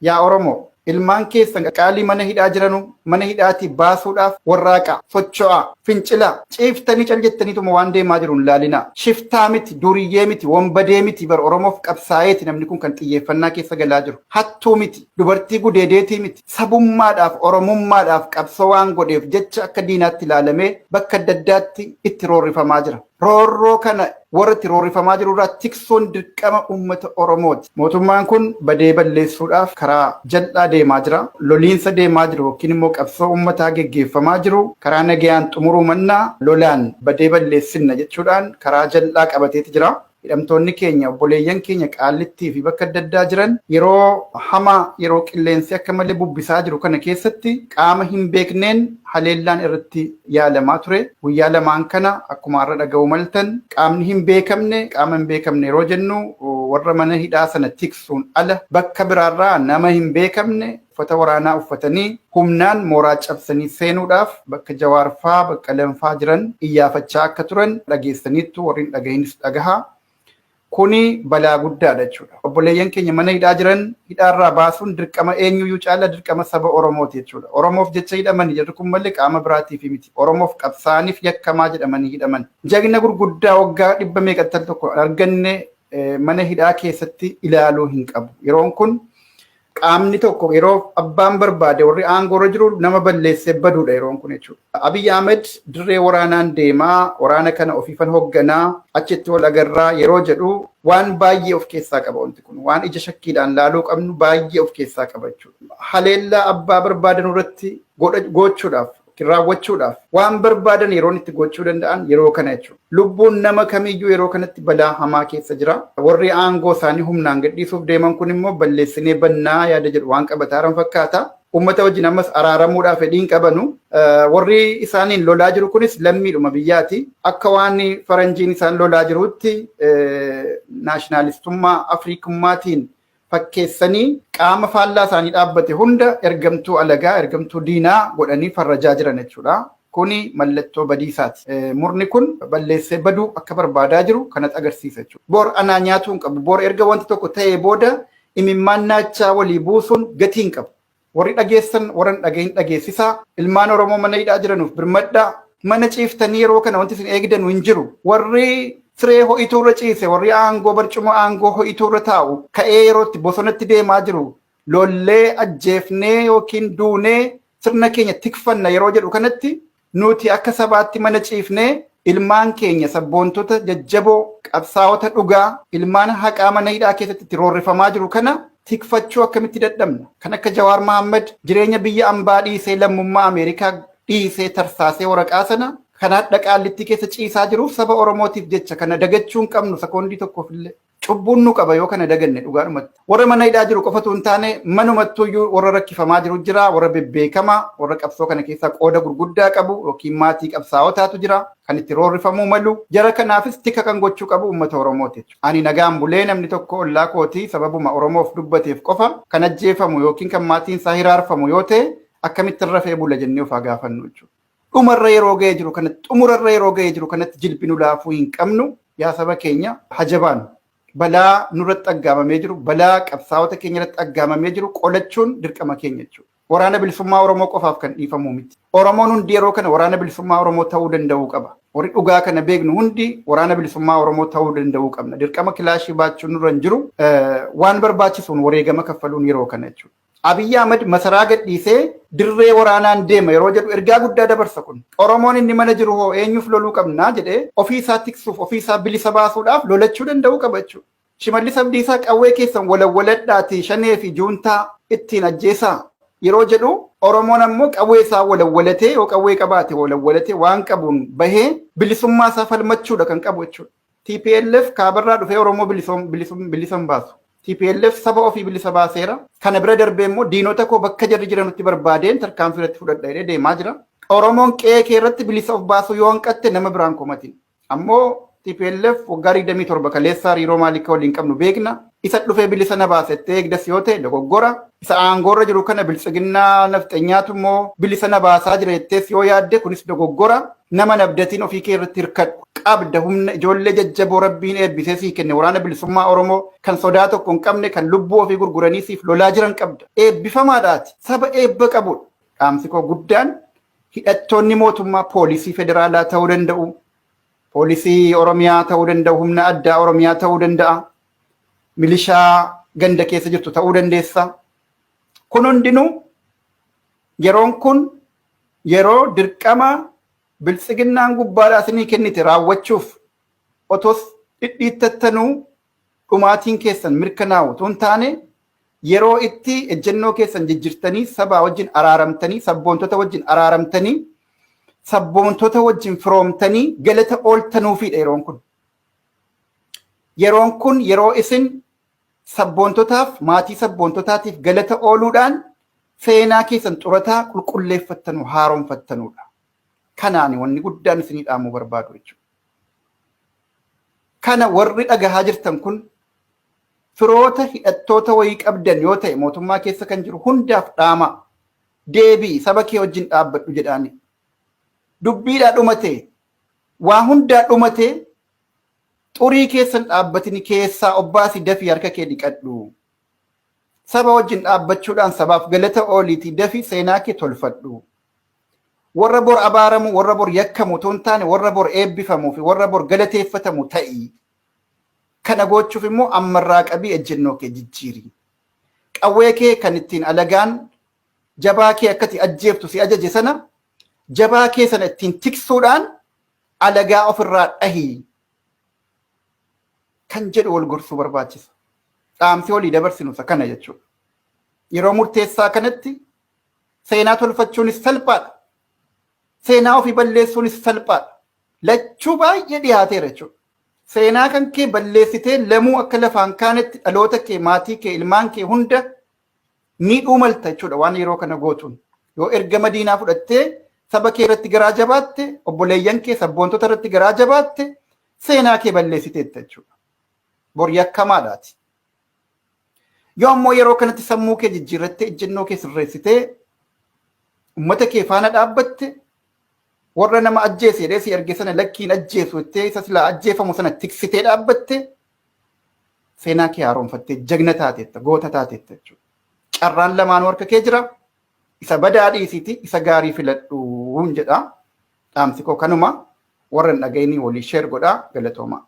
yaa Oromoo ilmaan keessan qaalii mana hidhaa jiranu mana hidhaati baasuudhaaf warraaqa socho'aa fincilaa ciiftanii cal jettaniituma waan deemaa jiru hin laalina. Shiftaa miti duriyyee miti wombadee miti bar Oromoof qabsaa'eeti namni kun kan xiyyeeffannaa keessa galaa jiru. Hattuu miti dubartii gudeedeetii miti sabummaadhaaf oromummaadhaaf qabsoo waan godheef jecha akka diinaatti ilaalamee bakka adda addaatti itti roorrifamaa jira. Roorroo kana warra itti roorrifamaa jiru irraa tiksoon dirqama uummata Oromooti. Mootummaan kun badee balleessuudhaaf karaa jal'aa deemaa jira. Loliinsa deemaa jiru yookiin immoo qabsoo uummataa geggeeffamaa jiru. Karaa nagayaan xumuruu mannaa lolaan badee balleessinna jechuudhaan karaa jal'aa qabateeti jira. Hidhamtoonni keenya obboleeyyan keenya qaallittii fi bakka adda addaa jiran yeroo hamaa yeroo qilleensi akka malee bubbisaa jiru kana keessatti qaama hin beekneen haleellaan irratti yaalamaa ture. Guyyaa lamaan kana akkuma har'a dhaga'u maltan qaamni hin beekamne yeroo jennu warra mana hidhaa sana tiksuun ala bakka biraarraa nama hin beekamne uffata waraanaa uffatanii humnaan mooraa cabsanii seenuudhaaf bakka jawaarfaa bakka lanfaa jiran iyyaafachaa akka turan dhageessaniittu warri hin dhagahinis dhagahaa. Kuni balaa guddaadha jechuudha. Obboleeyyan keenya mana hidhaa jiran hidhaarraa baasuun dirqama eenyuyyuu caala dirqama saba Oromooti jechuudha. Oromoof jecha hidhamanii jirru kun malee qaama biraatiif miti. Oromoof qabsaaniif yakkamaa jedhamanii hidhaman. Jagna gurguddaa waggaa 100 tokko arganne mana hidhaa keessatti ilaaluu hin qabu. Yeroon kun qaamni tokko yeroo abbaan barbaade warri aangoorra jiru nama balleessee baduudha yeroon kun jechuudha. Abiy Ahmed dirree waraanaan deemaa waraana kana ofiifan hoogganaa achitti wal agarraa yeroo jedhu waan baay'ee of keessaa qaba wanti kun waan ija shakkiidhaan laaluu qabnu baay'ee of keessaa qaba jechuudha. Haleellaa abbaa barbaadan irratti gochuudhaaf raawwachuudhaaf waan barbaadan yeroon itti gochuu danda'an yeroo kana jechuudha. Lubbuun nama kamiyyuu yeroo kanatti balaa hamaa keessa jira. Warri aangoo isaanii humnaan gadhiisuuf deeman kun immoo balleessinee bannaa yaada jedhu waan qabataaran fakkaata. Uummata wajjin ammas araaramuudhaaf fedhiin qabanu. Warri isaaniin lolaa jiru kunis lammiidhuma biyyaati. Akka waan faranjiin isaan lolaa jirutti naashinaalistummaa Afriikummaatiin fakkeessanii qaama faallaa isaanii dhaabbate hunda ergamtuu alagaa ergamtuu diinaa godhanii farrajaa jiran jechuudha. Kuni mallattoo badiisaati. Murni kun balleessee baduu akka barbaadaa jiru kanatti agarsiisa jechuudha. Bor anaa nyaatuu hin qabu. Bor erga wanti tokko ta'ee booda imimmaan naachaa walii buusuun gatii hin qabu. Warri dhageessan warran dhagahin dhageessisaa. Ilmaan Oromoo mana hidhaa jiranuuf birmadhaa. Mana ciiftanii yeroo kana wanti isin eegdanu hin jiru. Warri siree ho'iturra ciise warri aangoo barcuma aangoo ho'iturra taa'u ka'ee yerootti bosonatti deemaa jiru lollee ajjeefnee yookiin duunee sirna keenya tikfanna yeroo jedhu kanatti nuti akka sabaatti mana ciifnee ilmaan keenya sabboontota jajjaboo qabsaa'ota dhugaa ilmaan haqaa mana hidhaa keessatti itti roorrifamaa jiru kana tikfachuu akkamitti dadhabna. Kan akka Jawaar Mohaammed jireenya biyya ambaa dhiisee lammummaa Ameerikaa dhiisee tarsaasee waraqaa sana kanaa dhaqaallitti keessa ciisaa jiruuf saba Oromootiif jecha kana dagachuu hin qabnu sekoondii tokkoof illee cubbuun nu qaba yoo kana daganne dhugaadhumatti. Warra mana hidhaa jiru qofatu hin taane manumattuyyuu warra rakkifamaa jiru jira warra bebbeekamaa warra qabsoo kana keessaa qooda gurguddaa qabu yookiin maatii qabsaa'otaatu jira kan itti roorrifamuu malu jara kanaafis tika kan gochuu qabu uummata Oromooti. Ani nagaan bulee namni tokko ollaa kootii sababuma Oromoof dubbateef qofa kan ajjeefamu yookiin kan maatiin isaa hiraarfamu yoo ta'e akkamitti rafee bula jennee of haa gaafannu jechuudha. Dhumarra yeroo ga'ee jiru kanatti xumurarra yeroo ga'ee jiru kanatti jilbinu laafuu hin qabnu yaa saba keenya hajabaan balaa nurratti aggaamamee jiru balaa qabsaa'ota keenya irratti aggaamamee jiru qolachuun dirqama keenya jechuudha. Waraana bilisummaa Oromoo qofaaf kan dhiifamuu miti. Oromoon hundi yeroo kana waraana bilisummaa Oromoo ta'uu danda'uu qaba. Warri dhugaa kana beeknu hundi waraana bilisummaa Oromoo ta'uu danda'uu qabna. Dirqama kilaashii baachuun nurra hin jiru waan barbaachisuun wareegama kaffaluun yeroo kana jechuudha. Abiy Ahmed masaraa gadhiisee dirree waraanaan deema yeroo jedhu ergaa guddaa dabarsa kun. Oromoon inni mana jiru hoo eenyuuf loluu qabnaa jedhee ofiisaa tiksuuf ofiisaa bilisa baasuudhaaf lolachuu danda'uu qaba jechuudha. Shimallis Abdiisaa qawwee keessan walawwaladhaatii shanee fi juuntaa ittiin ajjeesaa yeroo jedhu Oromoon ammoo qawwee isaa walawwalatee yoo qawwee qabaate walawwalatee waan qabuun bahee bilisummaa isaa falmachuudha kan qabu jechuudha. TPLF kaabarraa dhufee Oromoo bilisan baasu. TPLF saba ofii bilisa baaseera. Kana bira darbee immoo diinota koo bakka jarri jiranutti barbaadeen tarkaanfii irratti fudhadha jedhee deemaa jira. Oromoon qe'ee kee irratti bilisa of baasuu yoo hanqatte nama biraan komatiin. Ammoo TPLF waggaa 27 kaleessaa hariiroo maalii akka waliin qabnu beekna. Isa dhufee bilisa na baasettee eegdas yoo ta'e dogoggora. Isa aangoorra jiru kana bilisiginnaa nafxeenyaatu immoo bilisa na baasaa jira jettees yoo yaadde kunis dogoggora. nama nabdatiin ofii kee irratti hirkadhu qabda humna ijoollee jajjaboo rabbiin eebbisee sii kenne waraana bilisummaa Oromoo kan sodaa tokko hin qabne kan lubbuu ofii gurguranii siif lolaa jiran qabda. Eebbifamaadhaati. Saba eebba qabudha. Dhaamsi koo guddaan hidhattoonni mootummaa poolisii federaalaa ta'uu danda'u. Poolisii Oromiyaa ta'uu danda'u. Humna addaa Oromiyaa ta'uu danda'a. Milishaa ganda keessa jirtu ta'uu dandeessa. Kun hundinuu yeroon kun yeroo dirqama biltsiginnaan gubbaadhaa isinii kennite raawwachuuf otos dhidhiittattanuu dhumaatiin keessan mirkanaa'u tun taane yeroo itti ejjennoo keessan jijjirtanii sabaa wajjin araaramtanii sabboontota wajjin araaramtanii sabboontota wajjin firoomtanii galata ooltanuufidha yeroon kun. Yeroon kun yeroo isin sabboontotaaf maatii sabboontotaatiif galata ooluudhaan seenaa keessan xurataa qulqulleeffattanuu haaromfattanuudha. Kanaani wanni guddaan isinii dhaamuu barbaadu jechuudha. Kana warri dhagahaa jirtan kun firoota hidhattoota wayii qabdan yoo ta'e mootummaa keessa kan jiru hundaaf dhaama deebii saba kee wajjin dhaabbadhu jedhaani. Dubbiidhaa dhumate waa hundaa dhumate xurii keessan dhaabbatini keessaa obbaasi dafii harka kee dhiqadhu. Saba wajjin dhaabbachuudhaan sabaaf galata ooliitii dafii seenaa kee tolfadhu. Warra bor abaaramu warra bor yakkamu tun taane warra bor eebbifamu fi warra bor galateeffatamu ta'i. Kana gochuuf immoo ammarraa qabii ejjennoo kee jijjiiri. Qawwee kee kan ittiin alagaan jabaa kee akkati ajjeeftu si ajaje sana jabaa kee sana ittiin tiksuudhaan alagaa ofirraa dhahi. Kan jedhu wal gorsuu barbaachisa. Dhaamsi walii dabarsinu isa kana jechuudha. Yeroo murteessaa kanatti seenaa tolfachuunis salphaadha. Seenaa ofii balleessuunis salphaadha. Lachuu baay'ee dhiyaateera jechuudha. Seenaa kan kee balleessitee lamuu akka lafaan kaanetti dhaloota kee, maatii kee, ilmaan kee hunda miidhuu malta jechuudha waan yeroo kana gootuun. Yoo ergama diinaa fudhattee saba kee irratti garaa jabaatte, obboleeyyan kee sabboontota irratti garaa jabaatte seenaa kee balleessiteetta jechuudha. Bor yakkamaadhaati. Yoo ammoo yeroo kanatti sammuu kee jijjiirrattee ejjennoo kee sirreessitee uummata kee faana dhaabbatte warra nama ajjeese jedhee si erge sana lakkiin ajjeesu jettee isa silaa ajjeefamu sana tiksitee dhaabbatte seenaa kee haaromfattee jagna taateetta goota taateetta jechuudha. Carraan lamaanuu harka kee jira. Isa badaa dhiisiiti isa gaarii filadhuun jedha. Dhaamsi koo kanuma warra hin dhageenii walii sheer godhaa galatoomaa.